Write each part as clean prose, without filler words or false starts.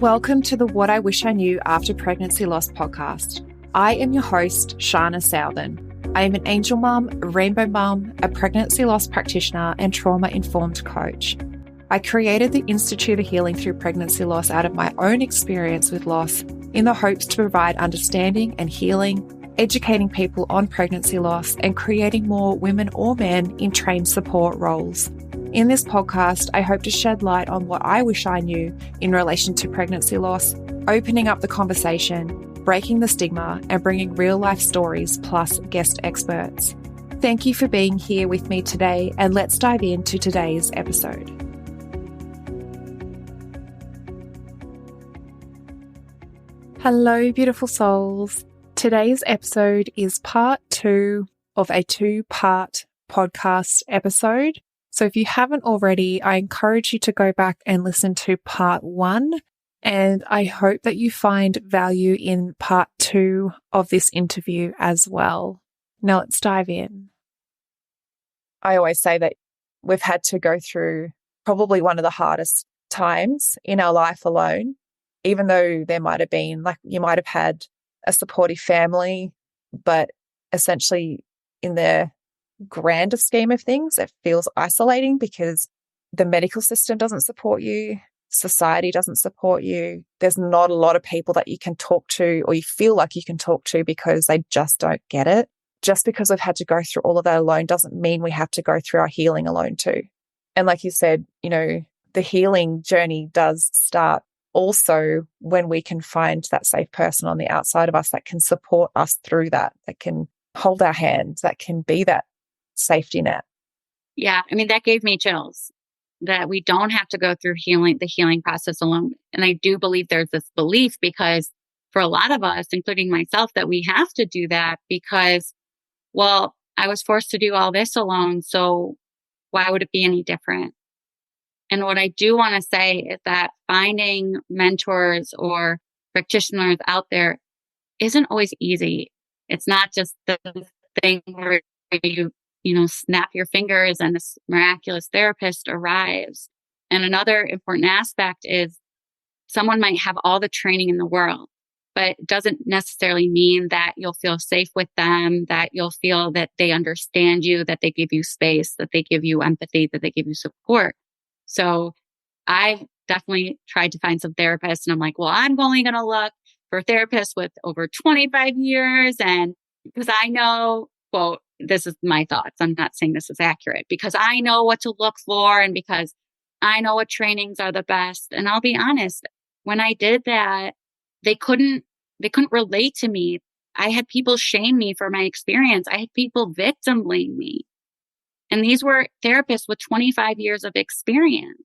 Welcome to the What I Wish I Knew After Pregnancy Loss podcast. I am your host, Sharna Southan. I am an angel mum, a rainbow mum, a pregnancy loss practitioner, and trauma-informed coach. I created the Institute of Healing Through Pregnancy Loss out of my own experience with loss in the hopes to provide understanding and healing, educating people on pregnancy loss, and creating more women or men in trained support roles. In this podcast, I hope to shed light on what I wish I knew in relation to pregnancy loss, opening up the conversation, breaking the stigma, and bringing real-life stories plus guest experts. Thank you for being here with me today, and let's dive into today's episode. Hello, beautiful souls. Today's episode is part 2 of a 2-part podcast episode. So if you haven't already, I encourage you to go back and listen to part 1. And I hope that you find value in part 2 of this interview as well. Now let's dive in. I always say that we've had to go through probably one of the hardest times in our life alone, even though there might have been, like, you might have had a supportive family, but essentially in the grander scheme of things, it feels isolating because the medical system doesn't support you, society doesn't support you. There's not a lot of people that you can talk to or you feel like you can talk to because they just don't get it. Just because we've had to go through all of that alone doesn't mean we have to go through our healing alone too. And like you said, you know, the healing journey does start also when we can find that safe person on the outside of us that can support us through that can hold our hands, that can be that safety net. Yeah. I mean, that gave me chills that we don't have to go through the healing process alone. And I do believe there's this belief because for a lot of us, including myself, that we have to do that because, well, I was forced to do all this alone. So why would it be any different? And what I do want to say is that finding mentors or practitioners out there isn't always easy. It's not just the thing where you snap your fingers and this miraculous therapist arrives. And another important aspect is someone might have all the training in the world, but it doesn't necessarily mean that you'll feel safe with them, that you'll feel that they understand you, that they give you space, that they give you empathy, that they give you support. So I definitely tried to find some therapists and I'm like, well, I'm only going to look for therapists with over 25 years. And because I know, quote, this is my thoughts. I'm not saying this is accurate because I know what to look for and because I know what trainings are the best. And I'll be honest, when I did that, they couldn't relate to me. I had people shame me for my experience. I had people victim blame me. And these were therapists with 25 years of experience.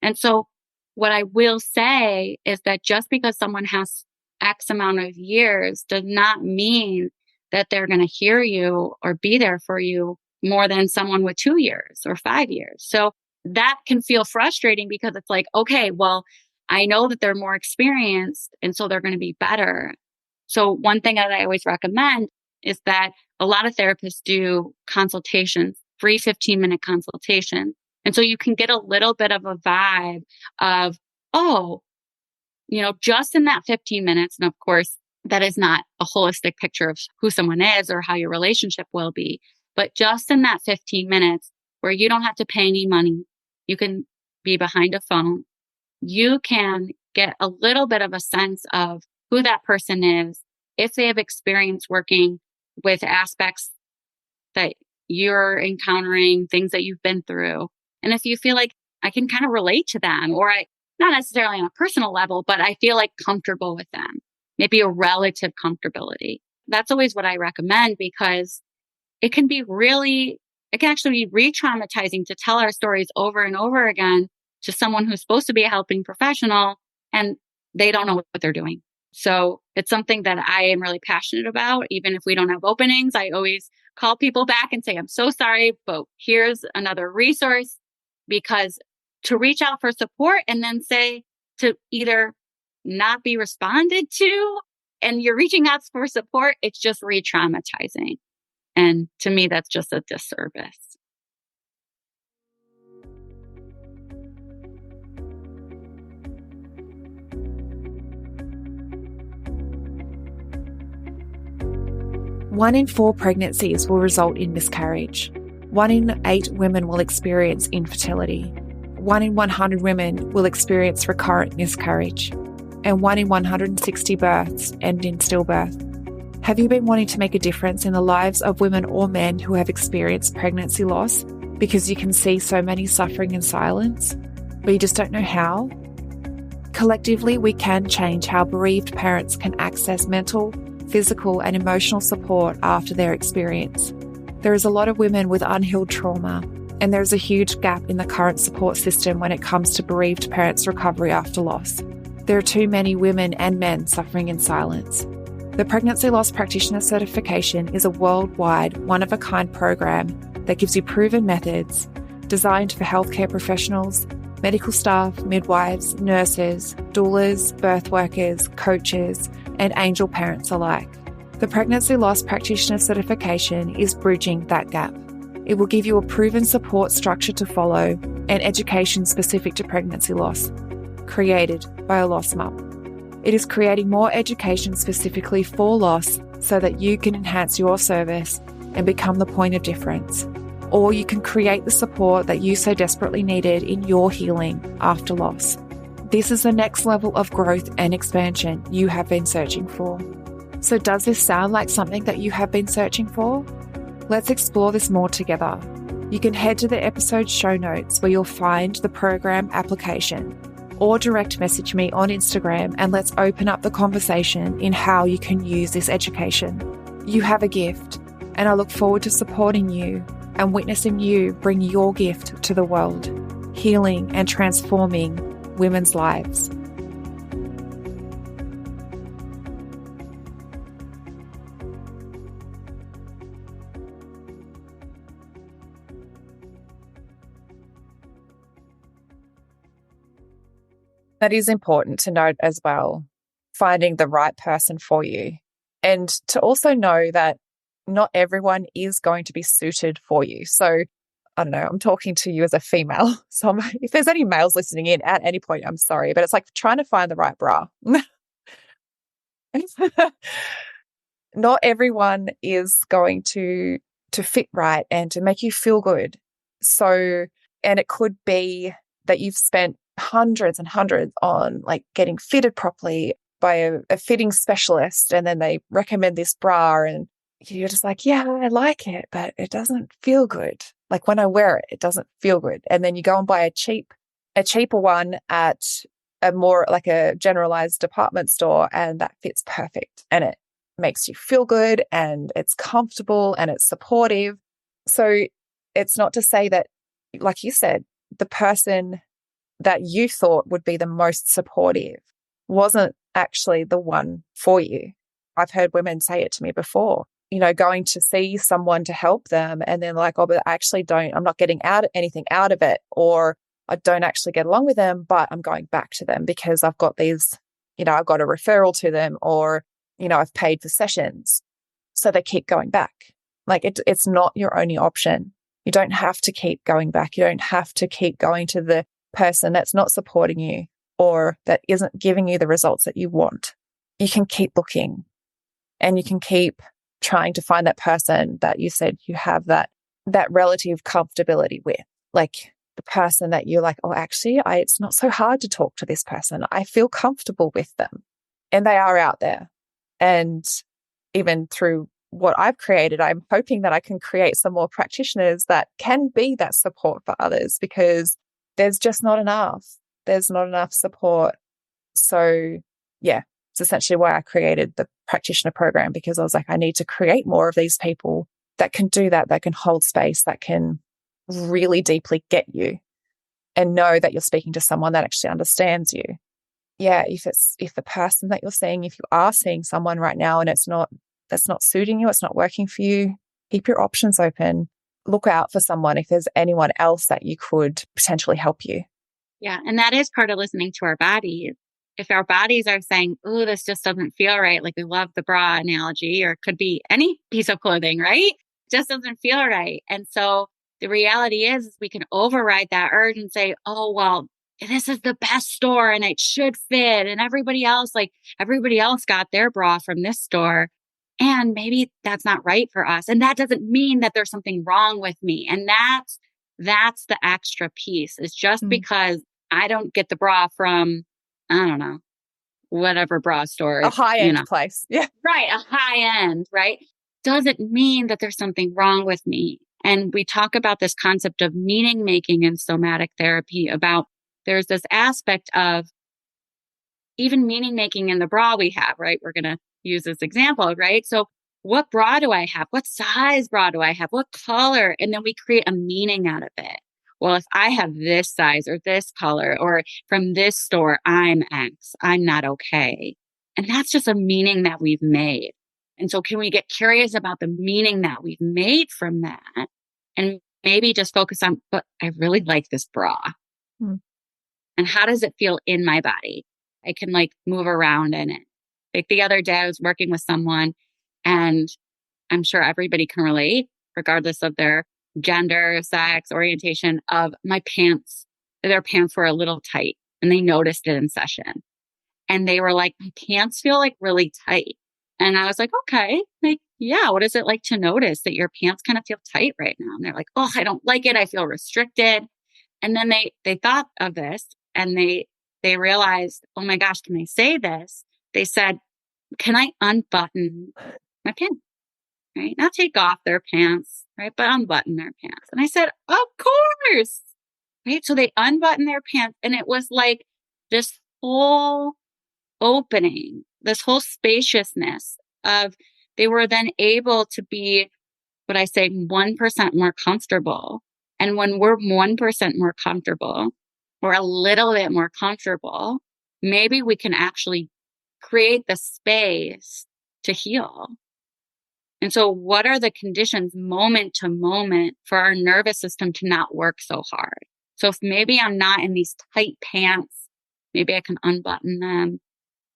And so what I will say is that just because someone has X amount of years does not mean that they're going to hear you or be there for you more than someone with 2 years or 5 years. So that can feel frustrating because it's like, okay, well, I know that they're more experienced and so they're going to be better. So one thing that I always recommend is that a lot of therapists do consultations, free 15-minute consultation. And so you can get a little bit of a vibe of, oh, just in that 15 minutes. And of course, that is not a holistic picture of who someone is or how your relationship will be. But just in that 15 minutes where you don't have to pay any money, you can be behind a phone. You can get a little bit of a sense of who that person is, if they have experience working with aspects that you're encountering, things that you've been through. And if you feel like I can kind of relate to them, or not necessarily on a personal level, but I feel like comfortable with them, maybe a relative comfortability. That's always what I recommend because it can actually be re-traumatizing to tell our stories over and over again to someone who's supposed to be a helping professional and they don't know what they're doing. So it's something that I am really passionate about. Even if we don't have openings, I always call people back and say, I'm so sorry, but here's another resource, because to reach out for support and then say to either not be responded to and you're reaching out for support, it's just re-traumatizing. And to me, that's just a disservice. 1 in 4 pregnancies will result in miscarriage. 1 in 8 women will experience infertility. 1 in 100 women will experience recurrent miscarriage. And 1 in 160 births end in stillbirth. Have you been wanting to make a difference in the lives of women or men who have experienced pregnancy loss because you can see so many suffering in silence, but you just don't know how? Collectively, we can change how bereaved parents can access mental, physical, and emotional support after their experience. There is a lot of women with unhealed trauma, and there is a huge gap in the current support system when it comes to bereaved parents' recovery after loss. There are too many women and men suffering in silence. The Pregnancy Loss Practitioner Certification is a worldwide, one-of-a-kind program that gives you proven methods designed for healthcare professionals, medical staff, midwives, nurses, doulas, birth workers, coaches, and angel parents alike. The Pregnancy Loss Practitioner Certification is bridging that gap. It will give you a proven support structure to follow and education specific to pregnancy loss, created by a loss mum. It is creating more education specifically for loss so that you can enhance your service and become the point of difference. Or you can create the support that you so desperately needed in your healing after loss. This is the next level of growth and expansion you have been searching for. So does this sound like something that you have been searching for? Let's explore this more together. You can head to the episode show notes where you'll find the program application, or direct message me on Instagram and let's open up the conversation in how you can use this education. You have a gift, and I look forward to supporting you and witnessing you bring your gift to the world, healing and transforming women's lives. That is important to note as well, finding the right person for you. And to also know that not everyone is going to be suited for you. So, I don't know, I'm talking to you as a female. So if there's any males listening in at any point, I'm sorry, but it's like trying to find the right bra. Not everyone is going to fit right and to make you feel good. So, and it could be that you've spent hundreds and hundreds on like getting fitted properly by a fitting specialist, and then they recommend this bra and you're just like, yeah, I like it, but it doesn't feel good. Like when I wear it, it doesn't feel good. And then you go and buy a cheaper one at a more like a generalized department store, and that fits perfect and it makes you feel good and it's comfortable and it's supportive. So it's not to say that, like you said, the person that you thought would be the most supportive wasn't actually the one for you. I've heard women say it to me before, you know, going to see someone to help them and then like, oh, but I actually I'm not getting anything out of it, or I don't actually get along with them, but I'm going back to them because I've got these, you know, I've got a referral to them, or, you know, I've paid for sessions. So they keep going back. Like it's not your only option. You don't have to keep going back. You don't have to keep going to the person that's not supporting you or that isn't giving you the results that you want. You can keep looking and you can keep trying to find that person that you said you have that relative comfortability with, like the person that you're like, oh, actually, it's not so hard to talk to this person. I feel comfortable with them. And they are out there. And even through what I've created, I'm hoping that I can create some more practitioners that can be that support for others, because there's just not enough. There's not enough support. So yeah, it's essentially why I created the practitioner program, because I was like, I need to create more of these people that can do that can hold space, that can really deeply get you and know that you're speaking to someone that actually understands you. Yeah, if the person that you're seeing, if you are seeing someone right now and that's not suiting you, it's not working for you, keep your options open. Look out for someone if there's anyone else that you could potentially help you. Yeah. And that is part of listening to our bodies. If our bodies are saying, oh, this just doesn't feel right, like we love the bra analogy, or it could be any piece of clothing, right? It just doesn't feel right. And so the reality is we can override that urge and say, oh, well, this is the best store and it should fit. And everybody else got their bra from this store. And maybe that's not right for us. And that doesn't mean that there's something wrong with me. And that's the extra piece. It's just because I don't get the bra from, I don't know, whatever bra store. A high-end place. Yeah. Right. A high end, right? Doesn't mean that there's something wrong with me. And we talk about this concept of meaning making in somatic therapy about there's this aspect of even meaning making in the bra we have, right? We're going to use this example, right? So what bra do I have? What size bra do I have? What color? And then we create a meaning out of it. Well, if I have this size or this color or from this store, I'm X, I'm not okay. And that's just a meaning that we've made. And so can we get curious about the meaning that we've made from that and maybe just focus on, but I really like this bra. And how does it feel in my body? I can like move around in it. Like the other day I was working with someone and I'm sure everybody can relate regardless of their gender, sex, orientation of my pants. Their pants were a little tight and they noticed it in session. And they were like, my pants feel like really tight. And I was like, okay, like, yeah, what is it like to notice that your pants kind of feel tight right now? And they're like, oh, I don't like it. I feel restricted. And then they thought of this and they realized, oh my gosh, can I say this? They said, can I unbutton my pants? Right? Not take off their pants, right? But unbutton their pants. And I said, of course. Right? So they unbuttoned their pants and it was like this whole opening, this whole spaciousness of they were then able to be what I say 1% more comfortable. And when we're 1% more comfortable or a little bit more comfortable, maybe we can actually create the space to heal. And so what are the conditions moment to moment for our nervous system to not work so hard? So if maybe I'm not in these tight pants, maybe I can unbutton them.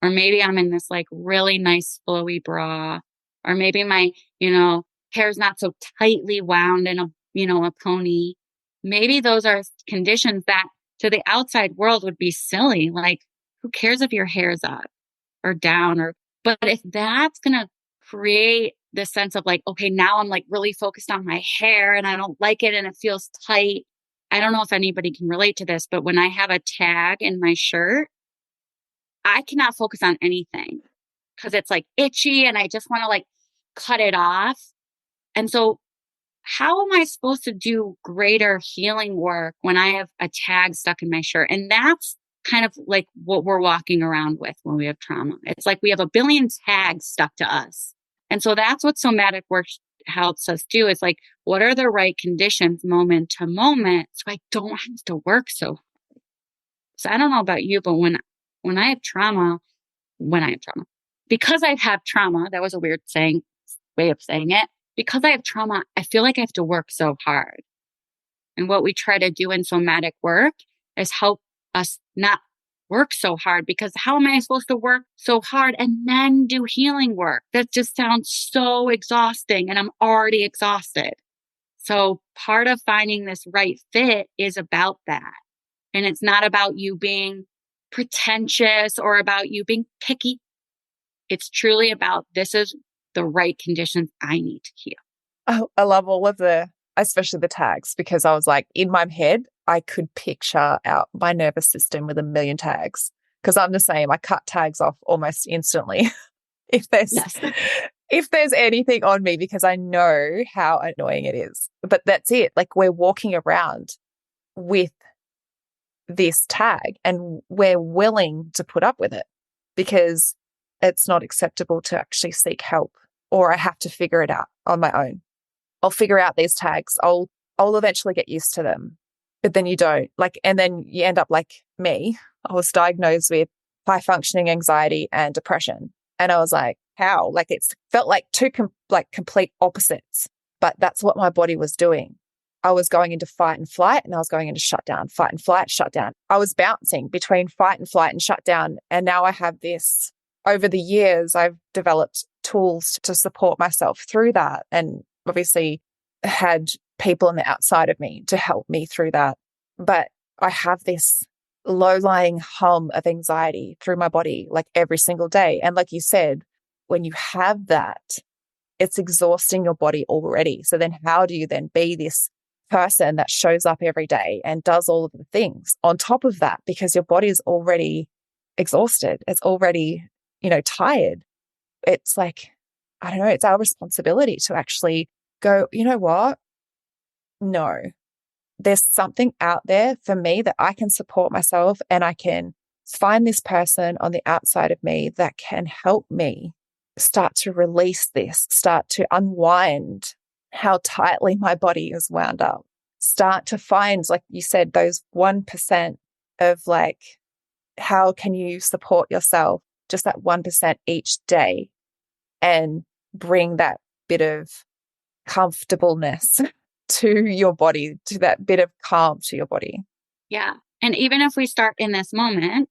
Or maybe I'm in this like really nice flowy bra. Or maybe my, hair's not so tightly wound in a pony. Maybe those are conditions that to the outside world would be silly. Like, who cares if your hair's up or down but if that's going to create this sense of like, okay, now I'm like really focused on my hair and I don't like it and it feels tight. I don't know if anybody can relate to this, but when I have a tag in my shirt, I cannot focus on anything because it's like itchy and I just want to like cut it off. And so how am I supposed to do greater healing work when I have a tag stuck in my shirt? And that's kind of like what we're walking around with when we have trauma. It's like we have a billion tags stuck to us. And so that's what somatic work helps us do. Is like, what are the right conditions moment to moment so I don't have to work so hard? So I don't know about you, but when I have trauma, because I have trauma, that was a weird way of saying it. Because I have trauma, I feel like I have to work so hard. And what we try to do in somatic work is help us not work so hard, because how am I supposed to work so hard and then do healing work? That just sounds so exhausting and I'm already exhausted. So part of finding this right fit is about that. And it's not about you being pretentious or about you being picky. It's truly about this is the right conditions I need to heal. Oh, I love all of especially the tags, because I was like, in my head, I could picture out my nervous system with a million tags, because I'm the same. I cut tags off almost instantly if there's anything on me, because I know how annoying it is. But that's it. Like, we're walking around with this tag and we're willing to put up with it because it's not acceptable to actually seek help, or I have to figure it out on my own. I'll figure out these tags. I'll eventually get used to them, but then you don't. And then you end up like me. I was diagnosed with high functioning anxiety and depression. And I was like, how? Like, it's felt like two complete opposites, but that's what my body was doing. I was going into fight and flight and I was going into shutdown, fight and flight, shutdown. I was bouncing between fight and flight and shutdown. And now I have this, over the years, I've developed tools to support myself through that. And obviously had people on the outside of me to help me through that. But I have this low-lying hum of anxiety through my body, like every single day. And like you said, when you have that, it's exhausting your body already. So then how do you then be this person that shows up every day and does all of the things on top of that, because your body is already exhausted. It's already, tired. It's like, I don't know, it's our responsibility to actually go, you know what? No, there's something out there for me that I can support myself, and I can find this person on the outside of me that can help me start to release this, start to unwind how tightly my body is wound up, start to find, like you said, those 1% of like, how can you support yourself, just that 1% each day, and bring that bit of comfortableness to your body, to that bit of calm to your body. Yeah. And even if we start in this moment,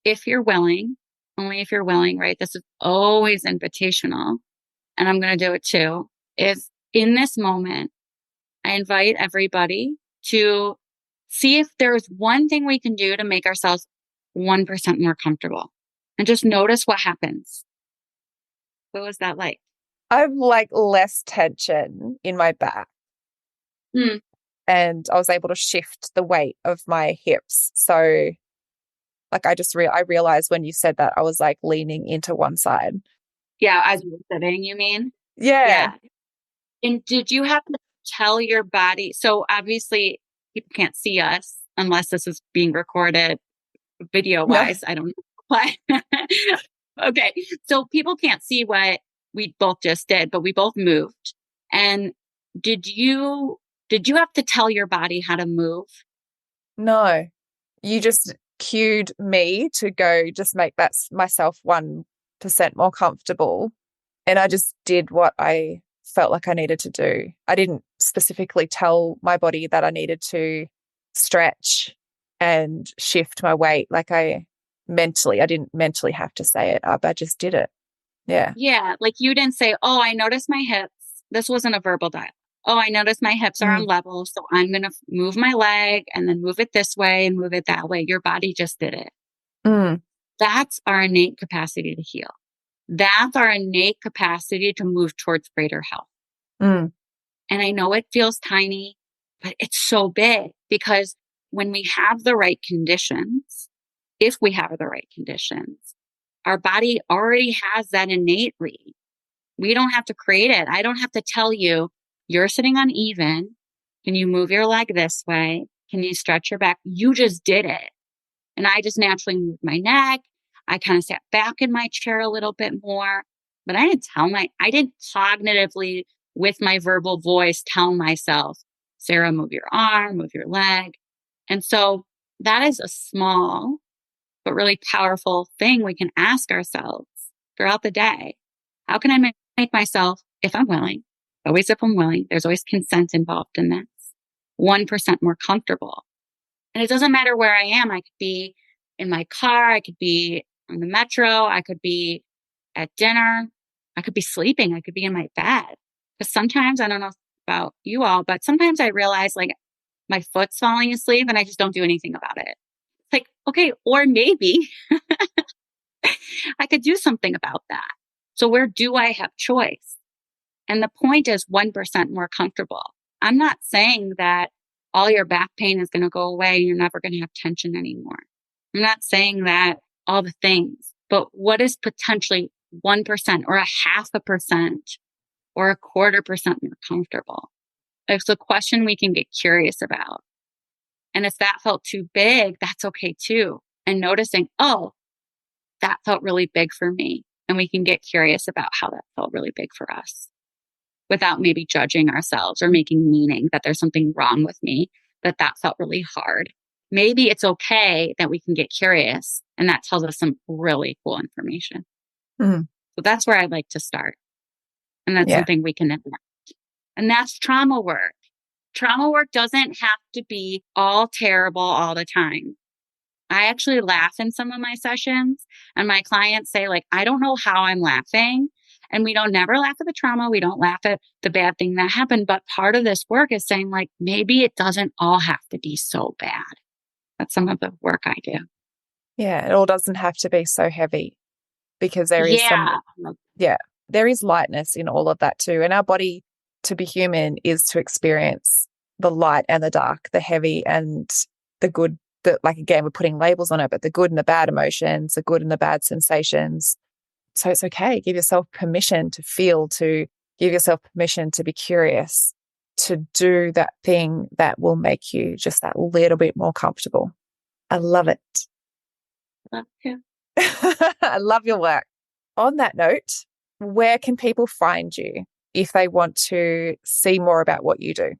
if you're willing, only if you're willing, right? This is always invitational, and I'm going to do it too, is in this moment, I invite everybody to see if there's one thing we can do to make ourselves 1% more comfortable, and just notice what happens. What was that like? I've like less tension in my back. And I was able to shift the weight of my hips. So like I realized when you said that, I was like leaning into one side. Yeah, as you were sitting, you mean? Yeah. And did you have to tell your body? So obviously people can't see us unless this is being recorded video wise. No. I don't know why. Okay. So people can't see what we both just did, but we both moved. And did you have to tell your body how to move? No, you just cued me to go just make that myself 1% more comfortable. And I just did what I felt like I needed to do. I didn't specifically tell my body that I needed to stretch and shift my weight. Like I didn't mentally have to say it up. I just did it. Yeah. Yeah. Like you didn't say, oh, I noticed my hips. This wasn't a verbal dialogue. Oh, I noticed my hips are on level. So I'm going to move my leg and then move it this way and move it that way. Your body just did it. That's our innate capacity to heal. That's our innate capacity to move towards greater health. And I know it feels tiny, but it's so big, because when we have the right conditions, if we have the right conditions, our body already has that innately. We don't have to create it. I don't have to tell you, you're sitting uneven. Can you move your leg this way? Can you stretch your back? You just did it. And I just naturally moved my neck. I kind of sat back in my chair a little bit more, but I didn't cognitively with my verbal voice tell myself, Sarah, move your arm, move your leg. And so that is a small but really powerful thing we can ask ourselves throughout the day. How can I make myself, if I'm willing, always if I'm willing, there's always consent involved in this, 1% more comfortable? And it doesn't matter where I am. I could be in my car. I could be on the metro. I could be at dinner. I could be sleeping. I could be in my bed. Because sometimes, I don't know about you all, but sometimes I realize like my foot's falling asleep and I just don't do anything about it. It's like, okay, or maybe I could do something about that. So where do I have choice? And the point is 1% more comfortable. I'm not saying that all your back pain is going to go away. You're never going to have tension anymore. I'm not saying that all the things, but what is potentially 1% or 0.5% or 0.25% more comfortable? It's a question we can get curious about. And if that felt too big, that's okay too. And noticing, oh, that felt really big for me. And we can get curious about how that felt really big for us, without maybe judging ourselves or making meaning that there's something wrong with me, that felt really hard. Maybe it's okay that we can get curious, and that tells us some really cool information. So that's where I'd like to start. And that's something we can implement. And that's trauma work. Trauma work doesn't have to be all terrible all the time. I actually laugh in some of my sessions, and my clients say, like, I don't know how I'm laughing. And we don't never laugh at the trauma. We don't laugh at the bad thing that happened. But part of this work is saying, like, maybe it doesn't all have to be so bad. That's some of the work I do. Yeah, it all doesn't have to be so heavy, because there is there is lightness in all of that too. And our body, to be human, is to experience the light and the dark, the heavy and the good. Like, again, we're putting labels on it, but the good and the bad emotions, the good and the bad sensations. So it's okay. Give yourself permission to feel, to give yourself permission to be curious, to do that thing that will make you just that little bit more comfortable. I love it. Love you. I love your work. On that note, where can people find you if they want to see more about what you do?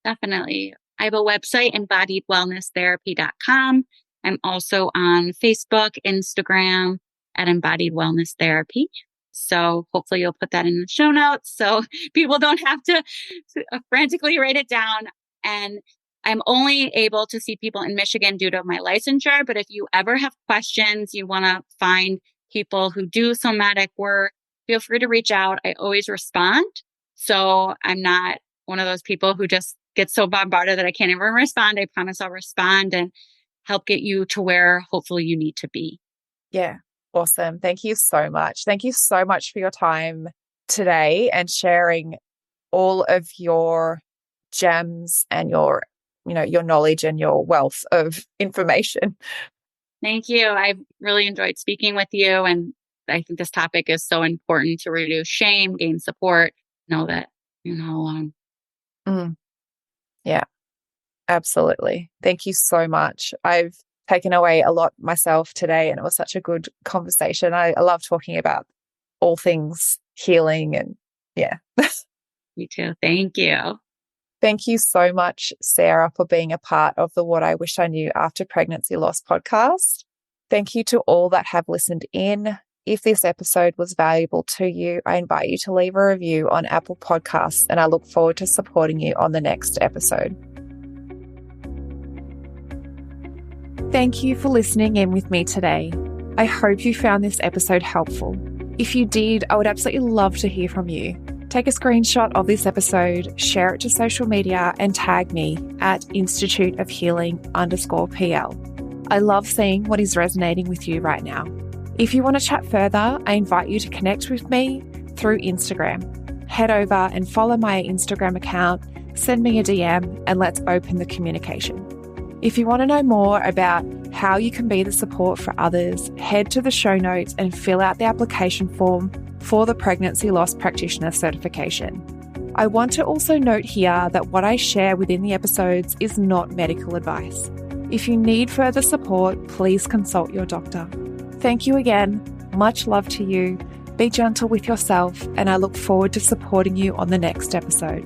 Definitely. I have a website, embodiedwellnesstherapy.com. I'm also on Facebook, Instagram at Embodied Wellness Therapy. So hopefully you'll put that in the show notes so people don't have to frantically write it down. And I'm only able to see people in Michigan due to my licensure. But if you ever have questions, you want to find people who do somatic work, feel free to reach out. I always respond. So I'm not one of those people who just gets so bombarded that I can't even respond. I promise I'll respond and help get you to where hopefully you need to be. Yeah. Awesome. Thank you so much. Thank you so much for your time today and sharing all of your gems and your knowledge and your wealth of information. Thank you. I've really enjoyed speaking with you. And I think this topic is so important to reduce shame, gain support, know that you're not alone. Yeah, absolutely. Thank you so much. I've taken away a lot myself today, and it was such a good conversation. I love talking about all things healing, and yeah. You too. Thank you. Thank you so much, Sarah, for being a part of the What I Wish I Knew After Pregnancy Loss podcast. Thank you to all that have listened in. If this episode was valuable to you, I invite you to leave a review on Apple Podcasts, and I look forward to supporting you on the next episode. Thank you for listening in with me today. I hope you found this episode helpful. If you did, I would absolutely love to hear from you. Take a screenshot of this episode, share it to social media, and tag me at Institute of Healing_PL. I love seeing what is resonating with you right now. If you want to chat further, I invite you to connect with me through Instagram. Head over and follow my Instagram account, send me a DM, and let's open the communication. If you want to know more about how you can be the support for others, head to the show notes and fill out the application form for the Pregnancy Loss Practitioner certification. I want to also note here that what I share within the episodes is not medical advice. If you need further support, please consult your doctor. Thank you again. Much love to you. Be gentle with yourself, and I look forward to supporting you on the next episode.